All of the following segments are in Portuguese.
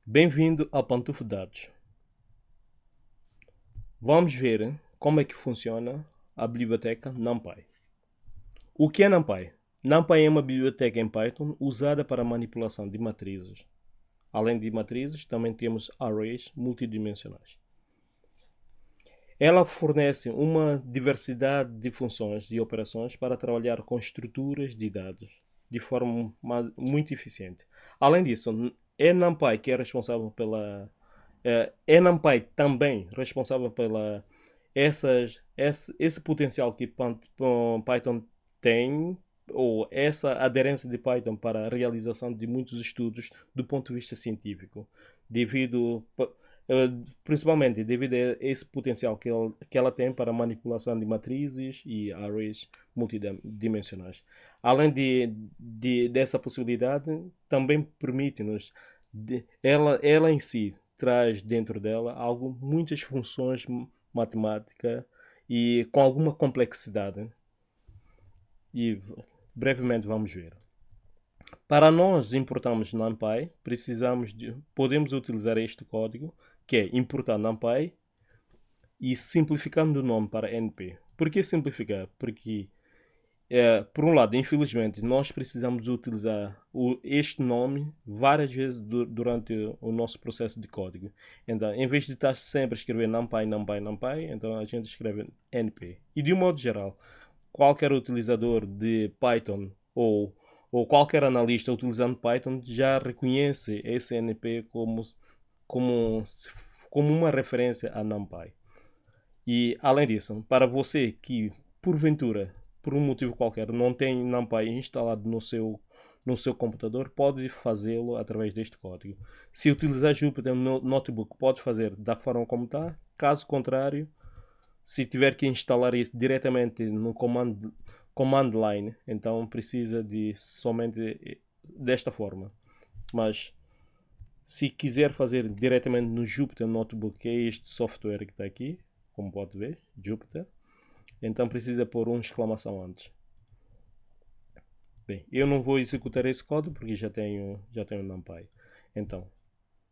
Bem-vindo ao Pantufo Dados. Vamos ver como é que funciona a biblioteca NumPy. O que é NumPy? NumPy é uma biblioteca em Python usada para manipulação de matrizes. Além de matrizes, também temos arrays multidimensionais. Ela fornece uma diversidade de funções e operações para trabalhar com estruturas de dados de forma muito eficiente. Além disso, é NumPy que é responsável pela é NumPy também responsável pela esse potencial que Python tem, ou essa aderência de Python para a realização de muitos estudos do ponto de vista científico, devido principalmente devido a esse potencial que ela tem para manipulação de matrizes e arrays multidimensionais. Além dessa possibilidade, também permite-nos, ela em si traz dentro dela muitas funções matemáticas e com alguma complexidade. E brevemente vamos ver. Para nós importarmos NumPy, podemos utilizar este código, que é importar NumPy e simplificando o nome para NP. Por que simplificar? Porque, por um lado, infelizmente, nós precisamos utilizar este nome várias vezes durante o nosso processo de código. Então, em vez de estar sempre a escrever NumPy, NumPy, NumPy, então a gente escreve NP. E de um modo geral, qualquer utilizador de Python ou qualquer analista utilizando Python já reconhece esse NP como, como uma referência a NumPy. E além disso, para você que porventura, por um motivo qualquer, não tem NumPy instalado no seu computador, pode fazê-lo através deste código. Se utilizar Jupyter no notebook, pode fazer da forma como está. Caso contrário, se tiver que instalar isso diretamente no command line, então precisa de somente desta forma. Mas se quiser fazer diretamente no Jupyter Notebook, que é este software que está aqui, como pode ver, Jupyter, então precisa pôr uma exclamação antes. Bem, eu não vou executar esse código porque já tenho NumPy. Então,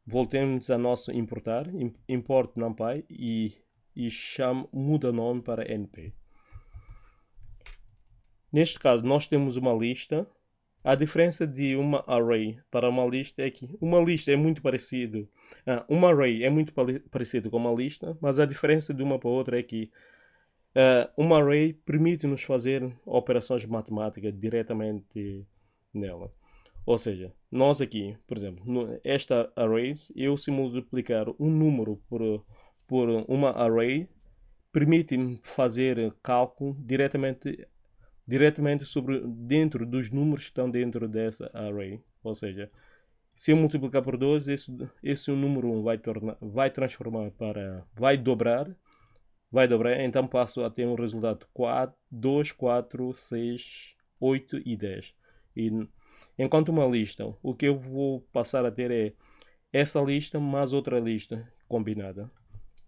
voltemos a nosso importar, import NumPy e muda o nome para NP. Neste caso, nós temos uma lista. A diferença de uma array para uma lista é que uma lista é muito parecido. Uma array é muito parecido com uma lista, mas a diferença de uma para outra é que uma array permite-nos fazer operações matemáticas diretamente nela. Ou seja, nós aqui, por exemplo, esta array, eu se multiplicar um número por uma array, permite-me fazer cálculo diretamente sobre dentro dos números que estão dentro dessa array. Ou seja, se eu multiplicar por 2, esse número 1 vai dobrar, então passo a ter um resultado 2, 4, 6, 8 e 10. E enquanto uma lista, o que eu vou passar a ter é essa lista mais outra lista combinada,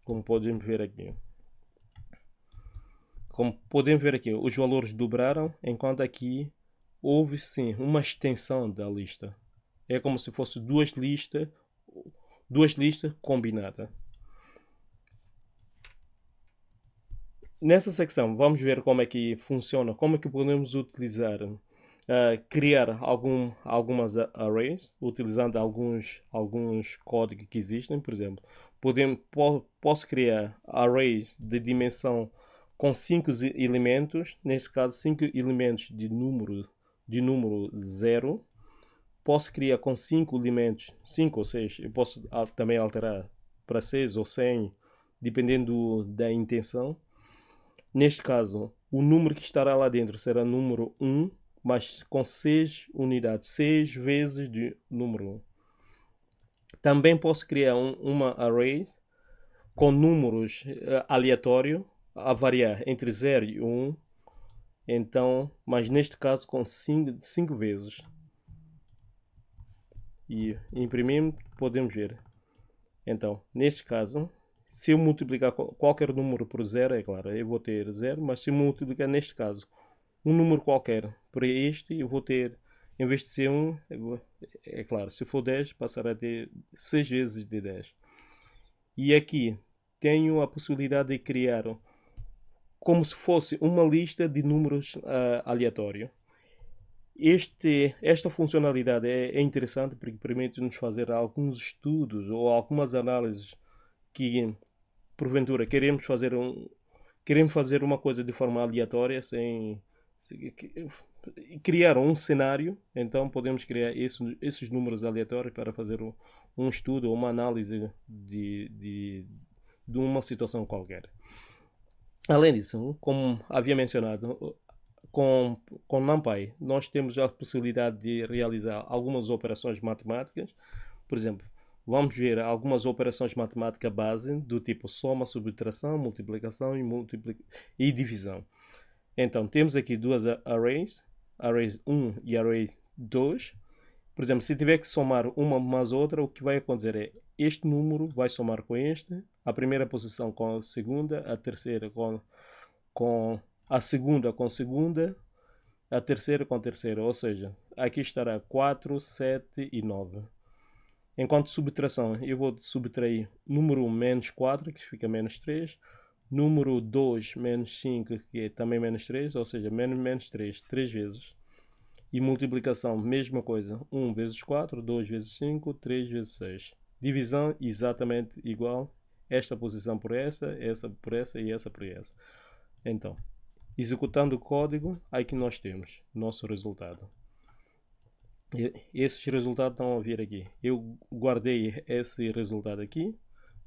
como podemos ver aqui. Como podemos ver aqui, os valores dobraram, enquanto aqui houve sim uma extensão da lista. É como se fosse duas listas combinadas. Nessa secção vamos ver como é que funciona, como é que podemos utilizar, criar algumas arrays, utilizando alguns códigos que existem. Por exemplo, posso criar arrays de dimensão com 5 elementos, neste caso 5 elementos de número 0. Posso criar com 5 elementos, 5 ou 6. Eu posso também alterar para 6 ou 100, dependendo da intenção. Neste caso, o número que estará lá dentro será número 1, mas com 6 unidades, 6 vezes de número 1. Também posso criar uma array com números aleatórios a variar entre 0 e 1, então, mas neste caso com 5 vezes. E imprimimos, podemos ver. Então, neste caso, se eu multiplicar qualquer número por 0, é claro, eu vou ter 0, mas se eu multiplicar neste caso um número qualquer por este, eu vou ter Em vez de ser 1, é claro, se for 10, passará a ter 6 vezes de 10. E aqui tenho a possibilidade de criar como se fosse uma lista de números aleatórios. Esta funcionalidade é interessante porque permite-nos fazer alguns estudos ou algumas análises que, porventura, queremos fazer uma coisa de forma aleatória sem criar um cenário. Então podemos criar esses números aleatórios para fazer um estudo ou uma análise de uma situação qualquer. Além disso, como havia mencionado, com NumPy nós temos a possibilidade de realizar algumas operações matemáticas. Por exemplo, vamos ver algumas operações matemáticas base do tipo soma, subtração, multiplicação e divisão. Então, temos aqui duas arrays, array 1 e array 2. Por exemplo, se tiver que somar uma mais outra, o que vai acontecer é este número vai somar com este, a primeira posição com a segunda, a terceira com a segunda com a segunda, a terceira com a terceira. Ou seja, aqui estará 4, 7 e 9. Enquanto subtração, eu vou subtrair número 1 menos 4, que fica menos 3. Número 2 menos 5, que é também menos 3, ou seja, menos 3, 3 vezes. E multiplicação, mesma coisa. 1 vezes 4, 2 vezes 5, 3 vezes 6. Divisão, exatamente igual. Esta posição por essa por essa e essa por essa. Então, executando o código, aí que nós temos nosso resultado. Esses resultados estão a vir aqui. Eu guardei esse resultado aqui,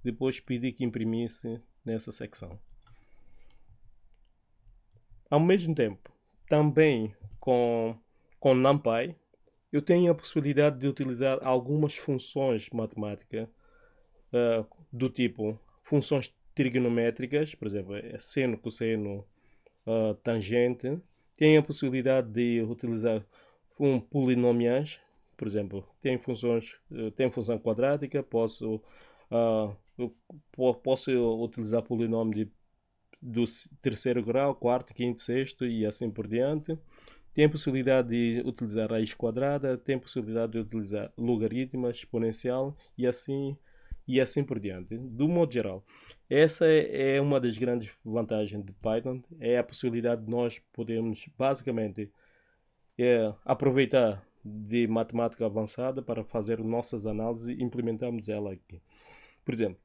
depois pedi que imprimisse nessa secção. Ao mesmo tempo, também com NumPy, eu tenho a possibilidade de utilizar algumas funções matemáticas do tipo funções trigonométricas, por exemplo, seno, cosseno, tangente. Tenho a possibilidade de utilizar polinomiais, por exemplo, tem função quadrática, posso utilizar polinômio do terceiro grau, quarto, quinto, sexto e assim por diante. Tem a possibilidade de utilizar raiz quadrada, tem a possibilidade de utilizar logaritmo, exponencial e assim por diante. Do modo geral, essa é uma das grandes vantagens de Python, é a possibilidade de nós podermos basicamente aproveitar de matemática avançada para fazer nossas análises e implementarmos ela aqui. Por exemplo,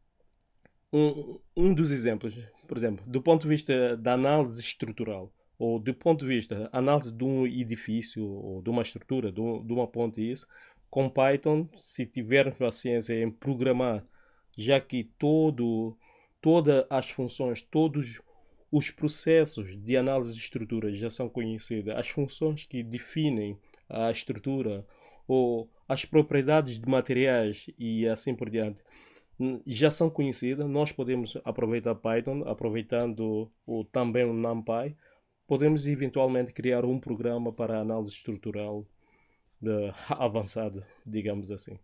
um dos exemplos, por exemplo, do ponto de vista da análise estrutural, ou do ponto de vista da análise de um edifício, ou de uma estrutura, de uma ponte, isso, com Python, se tivermos paciência em programar, já que todas as funções, todos os processos de análise de estrutura já são conhecidos, as funções que definem a estrutura ou as propriedades de materiais e assim por diante já são conhecidas. Nós podemos aproveitar Python, aproveitando também o NumPy, podemos eventualmente criar um programa para análise estrutural avançado, digamos assim.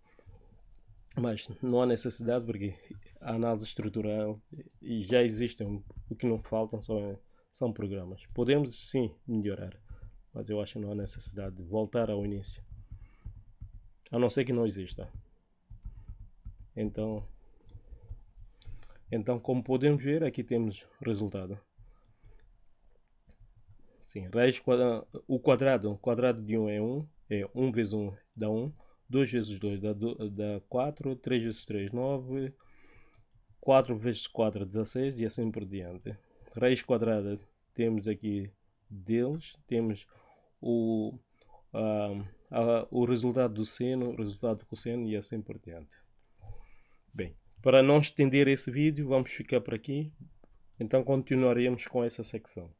Mas não há necessidade porque a análise estrutural já existem. O que não faltam são programas. Podemos sim melhorar, mas eu acho que não há necessidade de voltar ao início. A não ser que não exista. Então como podemos ver, aqui temos resultado. Sim, o quadrado de 1 é 1. É 1 vezes 1 dá 1. 2 vezes 2 dá 4. 3 vezes 3, 9. 4 vezes 4, 16 e assim por diante. Raiz quadrada temos aqui deles. Temos o resultado do seno, o resultado do cosseno e assim por diante. Bem, para não estender esse vídeo, vamos ficar por aqui. Então continuaremos com essa secção.